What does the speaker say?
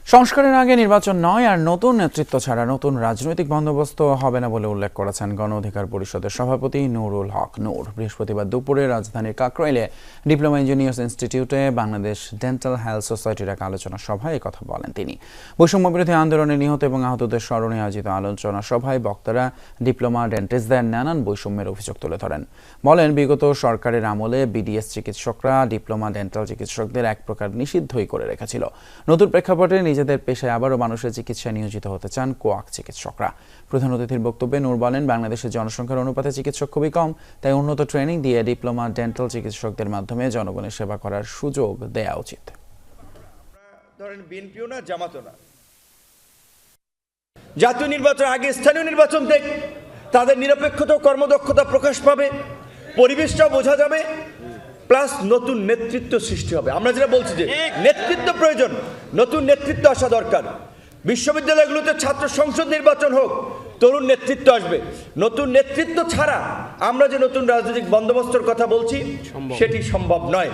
সংস্কারের আগে নির্বাচন নয় আর নতুন নেতৃত্ব ছাড়া নতুন রাজনৈতিক বন্দোবস্ত হবে না বলে উল্লেখ করেছেন গণ অধিকার পরিষদের সভাপতি নুরুল হক নূর। বৃহস্পতিবার দুপুরে রাজধানীর কাকরাইলে ডিপ্লোমা ইঞ্জিনিয়ার্স ইনস্টিটিউটে বাংলাদেশ ডেন্টাল হেলথ সোসাইটির এক আলোচনা সভায় কথা বলেন তিনি। বৈষম্য বিরোধী আন্দোলনে নিহত এবং আহতদের স্মরণে আয়োজিত আলোচনা সভায় বক্তারা ডিপ্লোমা ডেন্টিস্টদের নানান বৈষম্যের অভিযোগ তুলে ধরেন। বলেন, বিগত সরকারের আমলে বিডিএস চিকিৎসকরা ডিপ্লোমা ডেন্টাল চিকিৎসকদের এক প্রকার নিষিদ্ধই করে রেখেছিল। নতুন প্রেক্ষাপটে নিজেদের পেশায় আবারও মানুষের চিকিৎসায় নিয়োজিত হতে চান কোয়াক চিকিৎসকরা। প্রধান অতিথির বক্তব্যে নূর বলেন, বাংলাদেশের জনসংখ্যার অনুপাতে চিকিৎসক খুবই কম, তাই উন্নত ট্রেনিং দিয়ে ডিপ্লোমা ডেন্টাল চিকিৎসকদের মাধ্যমে জনগণের সেবা করার সুযোগ দেওয়া উচিত। ধরেন বিএনপিও না, জামাতও না, জাতীয় নির্বাচন আগে স্থানীয় নির্বাচন দেখ, তাদের নিরপেক্ষতা কর্মদক্ষতা প্রকাশ পাবে, পরিবেশটাও বোঝা যাবে, প্লাস নতুন নেতৃত্ব সৃষ্টি হবে। আমরা যেটা বলছি যে নেতৃত্ব প্রয়োজন, নতুন নেতৃত্ব আসা দরকার। বিশ্ববিদ্যালয়গুলোতে ছাত্র সংসদ নির্বাচন হোক, তরুণ নেতৃত্ব আসবে। নতুন নেতৃত্ব ছাড়া আমরা যে নতুন রাজনৈতিক বন্দোবস্তের কথা বলছি সেটি সম্ভব নয়।